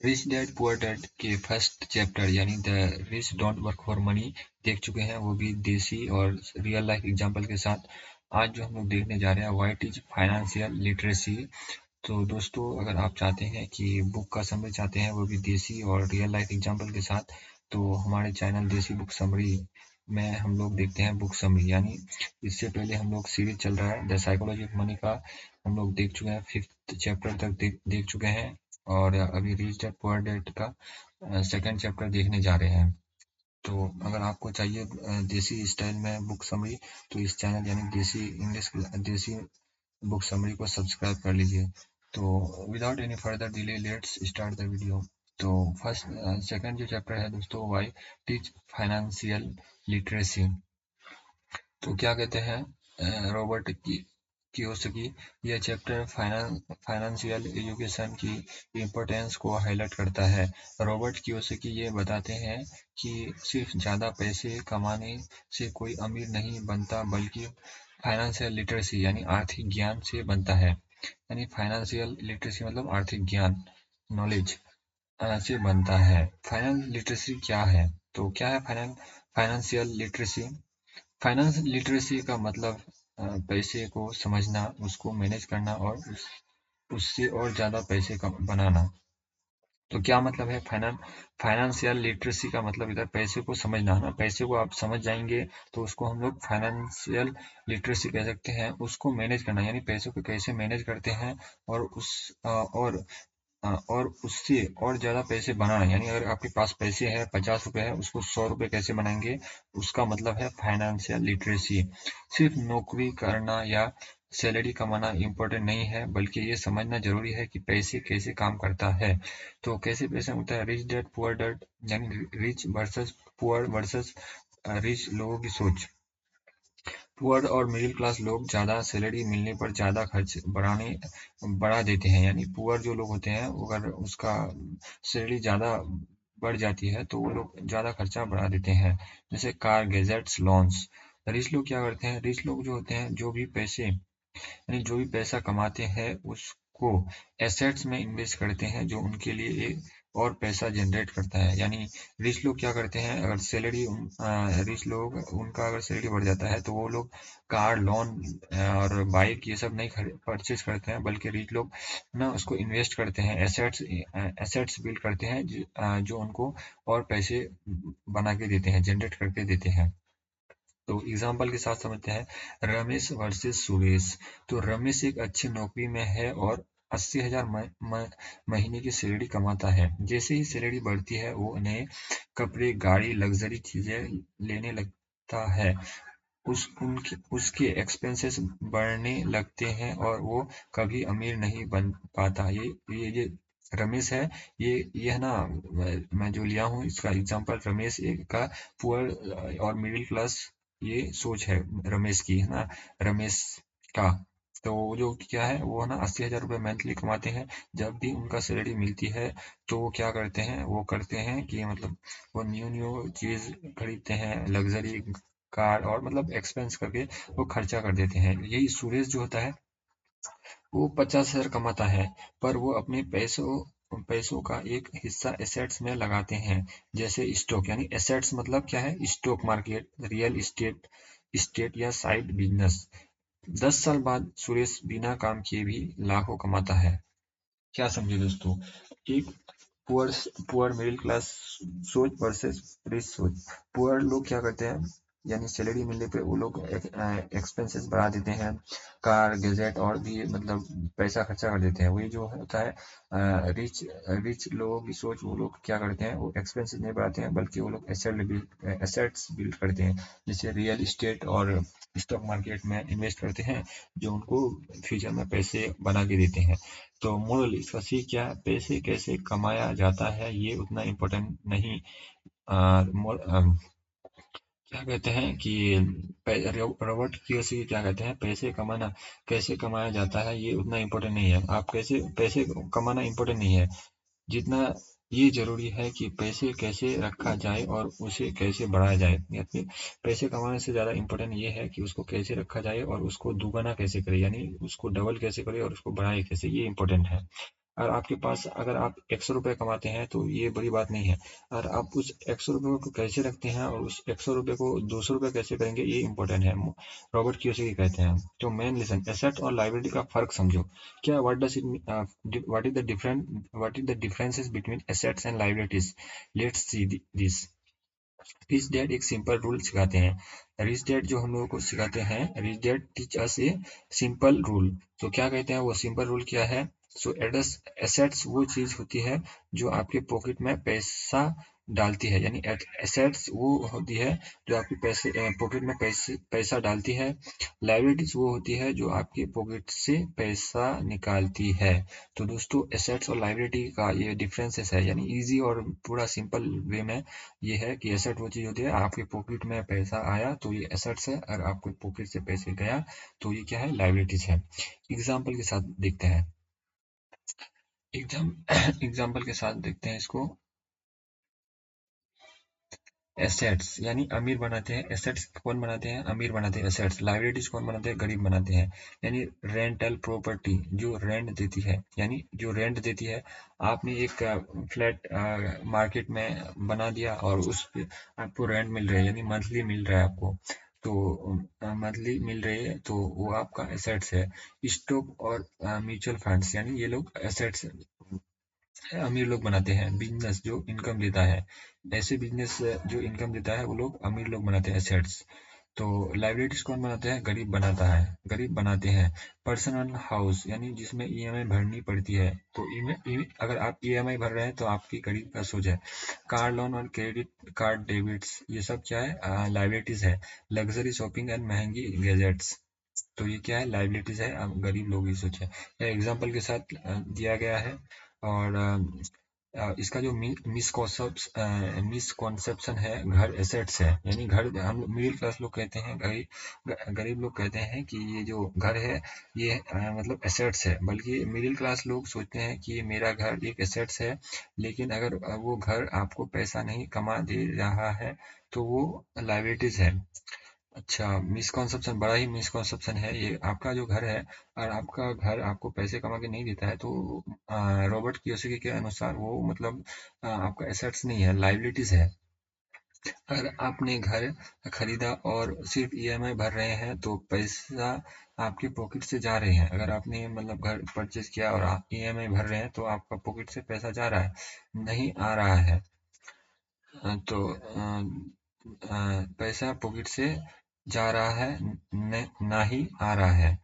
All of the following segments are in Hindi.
रिच डैड पुअर डैड के फर्स्ट चैप्टर यानी the rich don't work for money देख चुके हैं, वो भी देसी और रियल लाइफ एग्जांपल के साथ। आज जो हम लोग देखने जा रहे हैं व्हाट इज फाइनेंशियल लिटरेसी। तो दोस्तों, अगर आप चाहते हैं कि बुक का समरी चाहते हैं वो भी देसी और रियल लाइफ एग्जांपल के साथ, तो हमारे चैनल देसी बुक समरी में हम लोग देखते हैं बुक समरी। यानी इससे पहले हम लोग सीरीज चल रहा है द साइकोलॉजी ऑफ मनी का, हम लोग देख चुके हैं, 5th चैप्टर तक देख चुके हैं। और अभी रिच डैड पुअर डैड का सेकंड चैप्टर देखने जा रहे हैं। तो अगर आपको चाहिए देसी स्टाइल में बुक समरी, तो इस चैनल यानी देसी इंग्लिश देसी बुक समरी को सब्सक्राइब कर लीजिए। तो without any further delay let's start the video. तो फर्स्ट सेकंड जो चैप्टर है दोस्तों, वाई टीच फाइनेंशियल लिटरेसी। तो क्या कहते हैं रॉबर्ट कियोसाकी, यह चैप्टर फाइनेंशियल एजुकेशन की इम्पोर्टेंस को हाईलाइट करता है। रॉबर्ट कियोसाकी ये बताते हैं कि सिर्फ ज़्यादा पैसे कमाने से कोई अमीर नहीं बनता, बल्कि फाइनेंशियल लिटरेसी यानी आर्थिक ज्ञान से बनता है। यानी फाइनेंशियल लिटरेसी मतलब आर्थिक ज्ञान, नॉलेज से बनता है। फाइनेंस लिटरेसी क्या है? तो क्या है फाइनेंशियल लिटरेसी? फाइनेंस लिटरेसी का मतलब पैसे को समझना, उसको मैनेज करना और उससे और ज़्यादा पैसे बनाना। तो क्या मतलब है फाइनेंशियल लिटरेसी का मतलब इधर पैसे को समझना ना, पैसे को आप समझ जाएंगे तो उसको हम लोग फाइनेंशियल लिटरेसी कह सकते हैं। उसको मैनेज करना यानी पैसे को कैसे मैनेज करते हैं और और उससे और ज़्यादा पैसे बनाना, यानी अगर आपके पास पैसे है 50 रुपए है, उसको 100 रुपए कैसे बनाएंगे, उसका मतलब है फाइनेंशियल लिटरेसी। सिर्फ नौकरी करना या सैलरी कमाना इम्पोर्टेंट नहीं है, बल्कि ये समझना जरूरी है कि पैसे कैसे काम करता है। तो कैसे पैसे होता है, रिच डैड पुअर डैड यानी rich versus poor versus rich लोगों की सोच। पुअर और मिडिल क्लास लोग ज़्यादा सैलरी मिलने पर ज़्यादा खर्च बढ़ा देते हैं। यानी पुअर जो लोग होते हैं, अगर उसका सैलरी ज़्यादा बढ़ जाती है तो वो लोग ज़्यादा खर्चा बढ़ा देते हैं, जैसे कार, गैजेट्स, लोन्स। रिच लोग क्या करते हैं, रिच लोग जो होते हैं, जो भी पैसा कमाते हैं उसको एसेट्स में इन्वेस्ट करते हैं, जो उनके लिए एक और पैसा जनरेट करता है। यानी रिच लोग क्या करते हैं, अगर रिच लोग उनका अगर सैलरी बढ़ जाता है तो वो लोग कार, लोन और बाइक ये सब नहीं परचेज करते हैं, बल्कि रिच लोग ना उसको इन्वेस्ट करते हैं, एसेट्स बिल्ड करते हैं, जो उनको और पैसे बना के देते हैं, जनरेट करके देते हैं। तो एग्जाम्पल के साथ समझते हैं, रमेश वर्सेस सुरेश। तो रमेश एक अच्छी नौकरी में है और 80,000 महीने की सैलरी कमाता है। जैसे ही सैलरी बढ़ती है वो नए कपड़े, गाड़ी, लग्जरी चीजें लेने लगता है। उसके एक्सपेंसेस बढ़ने लगते हैं और वो कभी अमीर नहीं बन पाता। ये रमेश है, ये है ना, मैं जो लिया हूँ इसका एग्जांपल रमेश एक का पुअर और मिडिल क्लास, ये सोच है रमेश की, है ना, रमेश का। तो वो जो क्या है, वो है ना 80,000 रुपये मंथली कमाते हैं। जब भी उनका सैलरी मिलती है तो वो क्या करते हैं, वो करते हैं कि मतलब वो न्यू न्यू चीज खरीदते हैं, लग्जरी कार, और मतलब एक्सपेंस करके वो खर्चा कर देते हैं। यही सुरेश जो होता है, वो 50,000 कमाता है, पर वो अपने पैसों का एक हिस्सा एसेट्स में लगाते हैं, जैसे स्टॉक। यानी एसेट्स मतलब क्या है, स्टॉक मार्केट, रियल स्टेट या साइड बिजनेस। 10 साल बाद सुरेश बिना काम किए भी लाखों कमाता है। क्या समझे दोस्तों, एक पुअर पुअर मिडिल क्लास सोच वर्सेस रिच सोच। पुअर लोग क्या करते हैं, यानी सैलरी मिलने पे वो लोग एक्सपेंसेस बढ़ा देते हैं, कार, गैजेट और भी मतलब पैसा खर्चा कर देते हैं। वही जो होता है रिच रिच लोगों की सोच, वो लोग क्या करते हैं, वो एक्सपेंसेस नहीं बढ़ाते हैं, बल्कि वो लोग एसेट्स बिल्ड करते हैं, जैसे रियल इस्टेट और स्टॉक मार्केट में इन्वेस्ट करते हैं, जो उनको फ्यूचर में पैसे बना के देते हैं। तो मोरल इसका सीख क्या है, पैसे कैसे कमाया जाता है ये उतना इम्पोर्टेंट नहीं। क्या कहते हैं कि रॉबर्ट कियोसाकी क्या कहते हैं, पैसे कमाना कैसे कमाया जाता है ये उतना इम्पोर्टेंट नहीं है। आप कैसे पैसे कमाना इम्पोर्टेंट नहीं है, जितना ये जरूरी है कि पैसे कैसे रखा जाए और उसे कैसे बढ़ाया जाए। या फिर पैसे कमाने से ज़्यादा इम्पोर्टेंट ये है कि उसको कैसे रखा जाए और उसको दुगना कैसे करे, यानी उसको डबल कैसे करे और उसको बढ़ाए कैसे, ये इम्पोर्टेंट है। और आपके पास अगर आप 100 रुपये कमाते हैं तो ये बड़ी बात नहीं है, और आप उस 100 रुपये को कैसे रखते हैं और उस 100 रुपये को 200 रुपये कैसे करेंगे, ये इंपॉर्टेंट है। रॉबर्ट कियोसाकी कहते हैं। तो मेन लेसन, एसेट और लाइबिलिटी का फर्क समझो। क्या what is the differences between assets and liabilities, let's see this. Rich dad एक सिंपल रूल सिखाते हैं। रिच डैड जो हम लोगों को सिखाते हैं, rich dad teach us a simple rule. तो क्या कहते हैं वो सिंपल रूल क्या है? सो एसेट्स वो चीज होती है जो आपके पॉकेट में पैसा डालती है, यानी एसेट्स वो होती है जो आपके पैसे पॉकेट में पैसा डालती है। लाइबिलिटीज वो होती है जो आपके पॉकेट से पैसा निकालती है। तो दोस्तों एसेट्स और लाइबिलिटी का ये डिफरेंसेस है, यानी इजी और पूरा सिंपल वे में ये है कि एसेट वो चीज होती है, आपके पॉकेट में पैसा आया तो ये एसेट्स है, और आपके पॉकेट से पैसे गया तो ये क्या है, लाइबिलिटीज है। एग्जाम्पल के साथ देखते हैं। एग्जाम्पल के साथ देखते हैं इसको। एसेट्स यानी अमीर बनाते हैं, एसेट्स कौन बनाते हैं, अमीर बनाते हैं एसेट्स। लाइबिलिटीज कौन बनाते हैं, गरीब बनाते हैं। यानी रेंटल प्रॉपर्टी जो रेंट देती है, यानी जो रेंट देती है, आपने एक फ्लैट मार्केट में बना दिया और उस पे आपको रेंट मिल रहा है, यानी मंथली मिल रहा है आपको। तो मंथली मिल रही है तो वो आपका एसेट्स है। स्टॉक और म्यूचुअल फंड्स, यानी ये लोग एसेट्स अमीर लोग बनाते हैं। बिजनेस जो इनकम देता है, ऐसे बिजनेस जो इनकम देता है वो लोग अमीर लोग बनाते हैं, एसेट्स। तो लाइबिलिटीज कौन बनाते हैं, गरीब बनाता है, गरीब बनाते हैं। पर्सनल हाउस यानी जिसमें ईएमआई भरनी पड़ती है, तो अगर आप ईएमआई भर रहे हैं तो आपकी गरीब का सोच है। कार लोन और क्रेडिट कार्ड डेबिट्स, ये सब क्या है, लाइबिलिटीज है। लग्जरी शॉपिंग एंड महंगी गैजेट्स, तो ये क्या है, लाइबिलिटीज है, गरीब लोग ही सोचे। यह एग्जाम्पल के साथ दिया गया है। और इसका जो मिसकॉन्सेप्शन है, घर एसेट्स है, यानी घर हम मिडिल क्लास लोग कहते हैं, गरीब लोग कहते हैं कि ये जो घर है ये मतलब एसेट्स है, बल्कि मिडिल क्लास लोग सोचते हैं कि ये मेरा घर एक एसेट्स है। लेकिन अगर वो घर आपको पैसा नहीं कमा दे रहा है तो वो लाइबिलिटीज है। अच्छा, मिसकॉन्सेप्शन, बड़ा ही मिसकॉन्सेप्शन है ये। आपका जो घर है और आपका घर आपको पैसे कमा के नहीं देता है तो रॉबर्ट कियोसाकी के अनुसार वो मतलब आपका एसेट्स नहीं है, लाइबिलिटीज है। अगर आपने घर खरीदा और सिर्फ ईएमआई भर रहे हैं तो पैसा आपके पॉकेट से जा रहे हैं। अगर आपने मतलब घर परचेज किया और आप ईएमआई भर रहे हैं तो आपका पॉकेट से पैसा जा रहा है, नहीं आ रहा है। तो पैसा पॉकेट से जा रहा है, ना ही आ रहा है।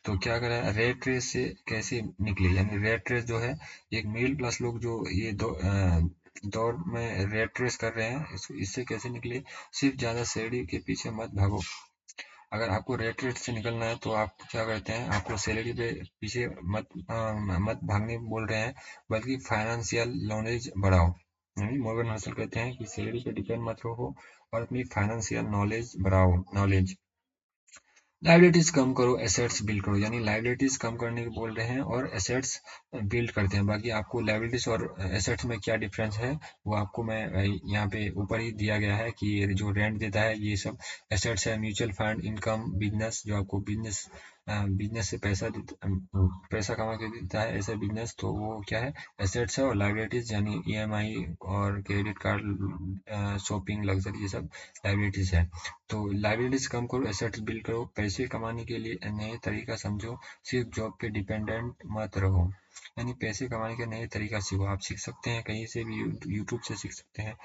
तो क्या करें, रेट रेस से कैसे निकले, यानी रेट रेस जो है, एक मिडिल क्लास लोग जो ये दौड़ में रेट रेस कर रहे हैं, इससे कैसे निकले। सिर्फ ज्यादा सैलरी के पीछे मत भागो। अगर आपको रेट रेट से निकलना है तो आप क्या करते हैं, आपको सैलरी पे पीछे मत भागने बोल रहे हैं, बल्कि फाइनेंशियल नॉलेज बढ़ाओ। यानी मॉर्गन हसल कहते हैं कि सैलरी पे डिपेंड मत रहो और अपनी फाइनेंशियल नॉलेज बढ़ाओ, नॉलेज। लाइबिलिटीज कम करो, एसेट्स बिल्ड करो, यानी लाइबिलिटीज कम करने को बोल रहे हैं और एसेट्स बिल्ड करते हैं। बाकी आपको लाइबिलिटीज और एसेट्स में क्या डिफरेंस है वो आपको मैं यहाँ पे ऊपर ही दिया गया है कि जो रेंट देता है ये सब एसेट्स है। म्यूचुअल फंड, इनकम, बिजनेस जो आपको बिजनेस से पैसा कमा के देता है, ऐसा बिजनेस, तो वो क्या है, एसेट्स है। और लाइबिलिटीज यानी ईएमआई और क्रेडिट कार्ड, शॉपिंग, लग्जरी, ये सब लाइबिलिटीज है। तो लाइबिलिटीज कम करो, एसेट्स बिल्ड करो। पैसे कमाने के लिए नए तरीका समझो, सिर्फ जॉब पे डिपेंडेंट मत रहो। यानी पैसे कमाने का नए तरीका सीखो। आप सीख सकते हैं कहीं से भी, यूट्यूब से सीख सकते हैं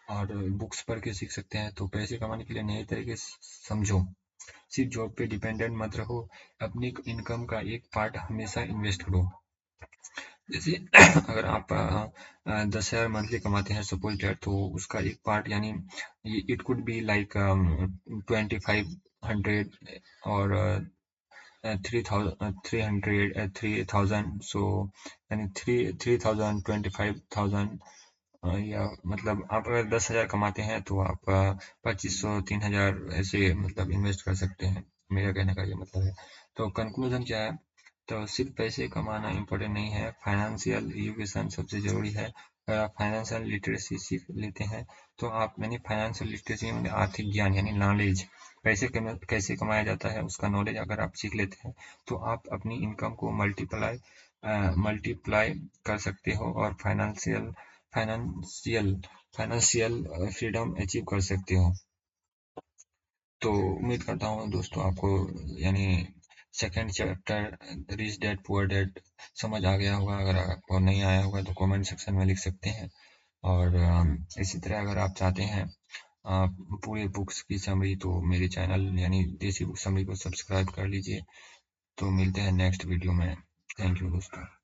और बुक्स पढ़ के सीख सकते हैं। तो पैसे कमाने के लिए नए तरीके समझो, सिर्फ जॉब पे डिपेंडेंट मत रहो। अपनी इनकम का एक पार्ट हमेशा इन्वेस्ट करो। जैसे अगर आप 10,000 मंथली कमाते हैं सपोज दैट, तो उसका एक पार्ट यानी इट कुड बी लाइक 2500 और 3,000, सो यानी 3,000, 25,000, या मतलब आप अगर 10,000 कमाते हैं तो आप 2,500, 3,000 ऐसे मतलब इन्वेस्ट कर सकते हैं। मेरा कहने का ये मतलब है। तो कंक्लूजन क्या है, तो सिर्फ पैसे कमाना इम्पोर्टेंट नहीं है, फाइनेंशियल एजुकेशन सबसे ज़रूरी है। अगर आप फाइनेंशियल लिटरेसी सीख लेते हैं तो आप, यानी फाइनेंशियल लिटरेसी यानी आर्थिक ज्ञान, यानी नॉलेज, पैसे कैसे कमाया जाता है उसका नॉलेज अगर आप सीख लेते हैं तो आप अपनी इनकम को मल्टीप्लाई मल्टीप्लाई कर सकते हो और फाइनेंशियल फाइनेंशियल फ्रीडम अचीव कर सकते हो। तो उम्मीद करता हूँ दोस्तों आपको यानी second chapter rich dad poor dad समझ आ गया होगा। अगर आपको नहीं आया होगा तो कमेंट सेक्शन में लिख सकते हैं। और इसी तरह अगर आप चाहते हैं पूरे बुक्स की समरी तो मेरे चैनल यानी देसी बुक समरी को सब्सक्राइब कर लीजिए। तो मिलते हैं नेक्स्ट वीडियो में। थैंक यू दोस्तों।